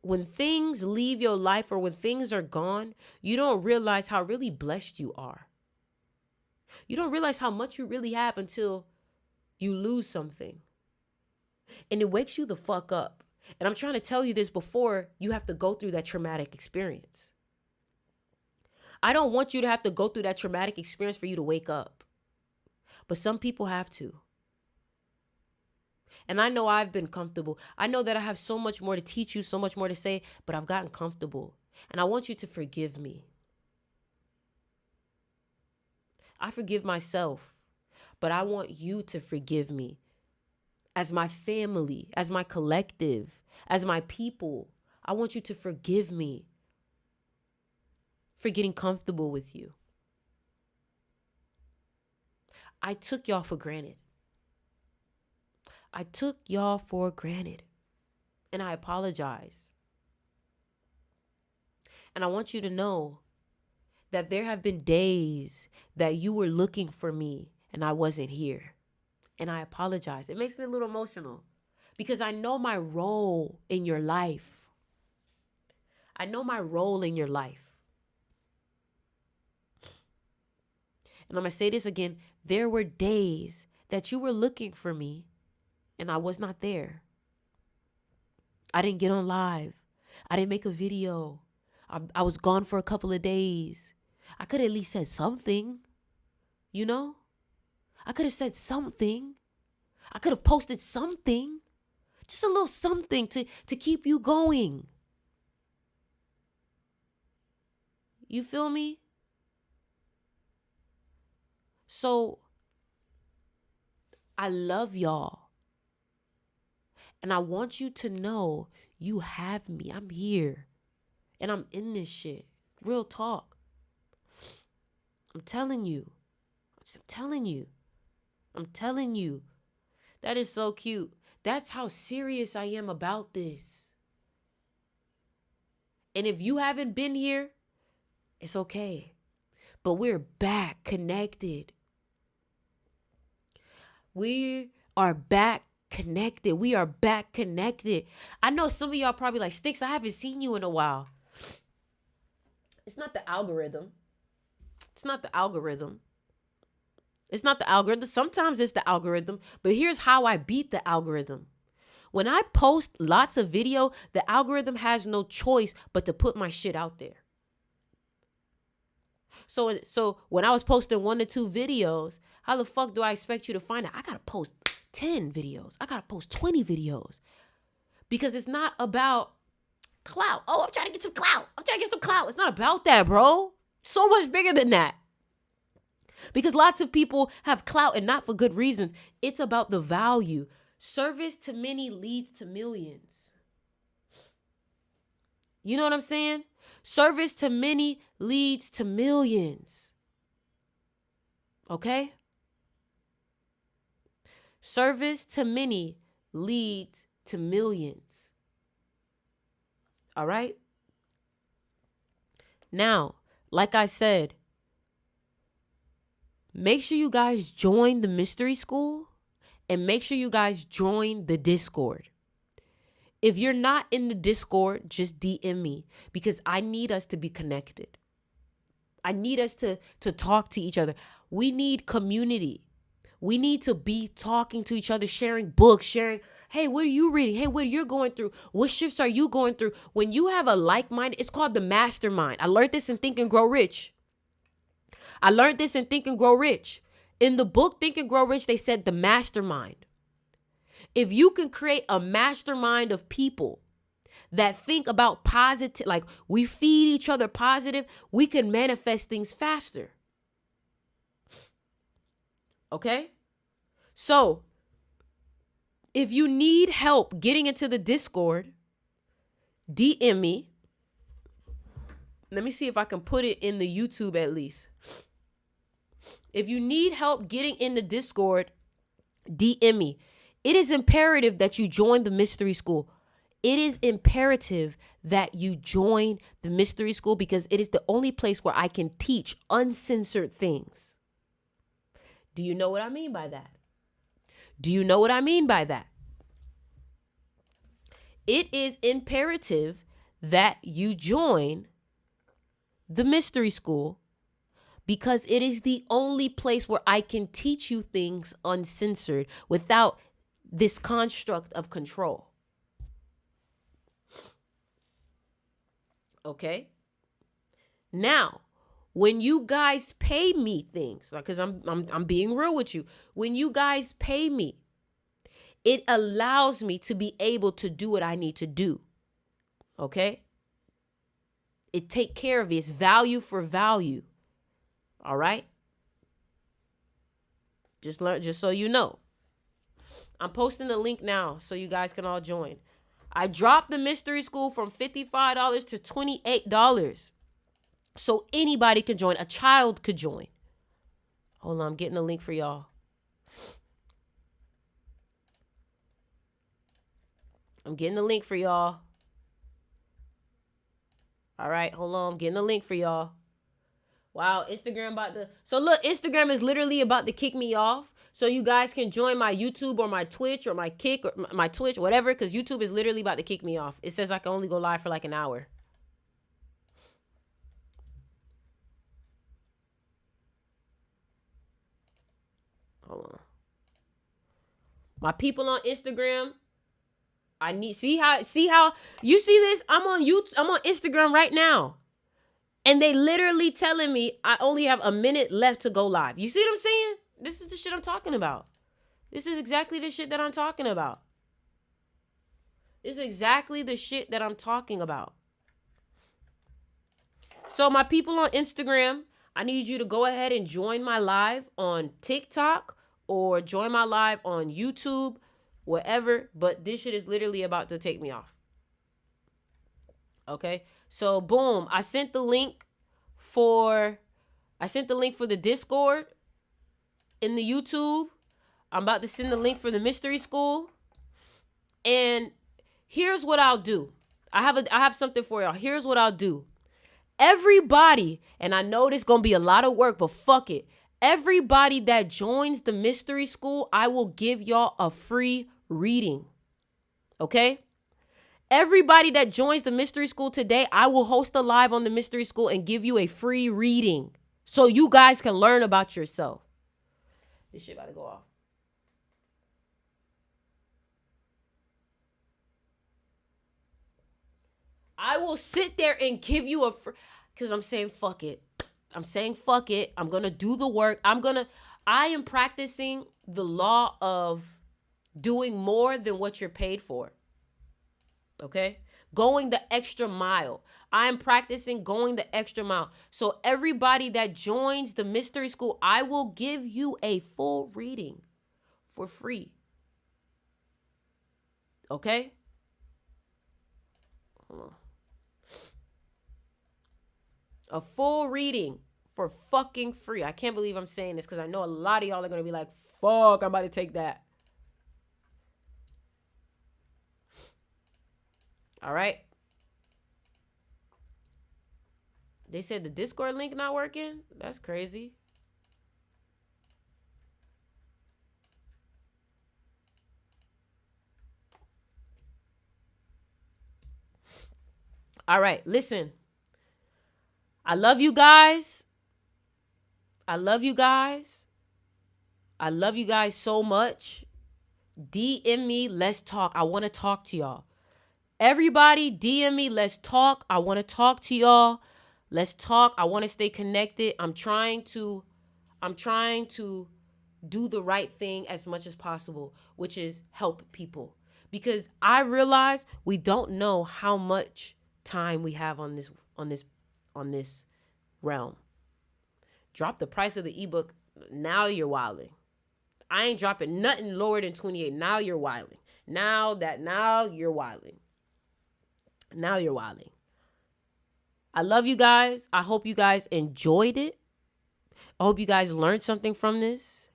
when things leave your life or when things are gone, you don't realize how really blessed you are. You don't realize how much you really have until you lose something. And it wakes you the fuck up. And I'm trying to tell you this before you have to go through that traumatic experience. I don't want you to have to go through that traumatic experience for you to wake up. But some people have to. And I know I've been comfortable. I know that I have so much more to teach you, so much more to say, but I've gotten comfortable. And I want you to forgive me. I forgive myself, but I want you to forgive me as my family, as my collective, as my people. I want you to forgive me for getting comfortable with you. I took y'all for granted. I took y'all for granted. And I apologize. And I want you to know that there have been days that you were looking for me and I wasn't here. And I apologize. It makes me a little emotional because I know my role in your life. I know my role in your life. And I'm going to say this again. There were days that you were looking for me and I was not there. I didn't get on live. I didn't make a video. I was gone for a couple of days. I could have at least said something, you know? I could have said something. I could have posted something. Just a little something to keep you going. You feel me? So, I love y'all. And I want you to know you have me. I'm here. And I'm in this shit. Real talk. I'm telling you. I'm telling you. I'm telling you. That is so cute. That's how serious I am about this. And if you haven't been here, it's okay. But we're back connected. We are back connected. We are back connected. I know some of y'all probably like, Sticks, I haven't seen you in a while. It's not the algorithm. It's not the algorithm. It's not the algorithm. Sometimes it's the algorithm. But here's how I beat the algorithm. When I post lots of video, the algorithm has no choice but to put my shit out there. So when I was posting 1 to 2 videos, how the fuck do I expect you to find it? I gotta post 10 videos. I gotta post 20 videos. Because it's not about clout. Oh, I'm trying to get some clout. It's not about that, bro. So much bigger than that. Because lots of people have clout and not for good reasons. It's about the value. Service to many leads to millions. You know what I'm saying? Service to many leads to millions. Okay? Service to many leads to millions. All right? Now, like I said, make sure you guys join the mystery school and make sure you guys join the Discord. If you're not in the Discord, just DM me because I need us to be connected. I need us to talk to each other. We need community. We need to be talking to each other, sharing books, sharing, hey, what are you reading? Hey, what are you going through? What shifts are you going through? When you have a like-minded, it's called the mastermind. I learned this in Think and Grow Rich. In the book Think and Grow Rich, they said the mastermind. If you can create a mastermind of people that think about positive, like we feed each other positive, we can manifest things faster. Okay? So, if you need help getting into the Discord, DM me. Let me see if I can put it in the YouTube at least. If you need help getting in the Discord, DM me. It is imperative that you join the mystery school. It is imperative that you join the mystery school because it is the only place where I can teach uncensored things. Do you know what I mean by that? It is imperative that you join the mystery school because it is the only place where I can teach you things uncensored without this construct of control. Okay? Now, when you guys pay me things, because I'm being real with you, when you guys pay me, it allows me to be able to do what I need to do. Okay? It take care of it. It's value for value. All right? Just so you know. I'm posting the link now so you guys can all join. I dropped the mystery school from $55 to $28. So anybody can join. A child could join. Hold on, I'm getting the link for y'all. I'm getting the link for y'all. All right, hold on. I'm getting the link for y'all. Wow, Instagram about to... So look, Instagram is literally about to kick me off. So you guys can join my YouTube or my Twitch or my Kick or my Twitch, whatever, because YouTube is literally about to kick me off. It says I can only go live for like an hour. Hold on. My people on Instagram, I need... See how you see this? I'm on YouTube. I'm on Instagram right now. And they literally telling me I only have a minute left to go live. You see what I'm saying? This is the shit I'm talking about. This is exactly the shit that I'm talking about. This is exactly the shit that I'm talking about. So my people on Instagram, I need you to go ahead and join my live on TikTok or join my live on YouTube, whatever. But this shit is literally about to take me off. Okay? So boom, I sent the link for the Discord in the YouTube. I'm about to send the link for the mystery school. And here's what I'll do. I have something for y'all. Here's what I'll do. Everybody, and I know this gonna be a lot of work, but fuck it. Everybody that joins the mystery school, I will give y'all a free reading. Okay? Everybody that joins the mystery school today, I will host a live on the mystery school and give you a free reading so you guys can learn about yourself. This shit about to go off. I will sit there and give you because I'm saying fuck it. I'm saying fuck it. I'm going to do the work. I am practicing the law of doing more than what you're paid for. Okay? Going the extra mile. I'm practicing going the extra mile. So everybody that joins the mystery school, I will give you a full reading for free. Okay? Hold on. A full reading for fucking free. I can't believe I'm saying this because I know a lot of y'all are going to be like, fuck, I'm about to take that. All right. They said the Discord link not working. That's crazy. All right, listen. I love you guys. I love you guys. I love you guys so much. DM me. Let's talk. I want to talk to y'all. Everybody DM me. Let's talk. I want to talk to y'all. Let's talk. I want to stay connected. I'm trying to do the right thing as much as possible, which is help people. Because I realize we don't know how much time we have on this realm. Drop the price of the ebook. Now you're wilding. I ain't dropping nothing lower than 28. Now you're wilding. Now you're wilding. Now you're wilding. I love you guys. I hope you guys enjoyed it. I hope you guys learned something from this.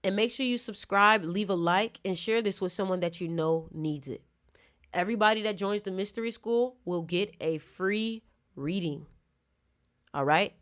And make sure you subscribe, leave a like, and share this with someone that you know needs it. Everybody that joins the mystery school will get a free reading. All right?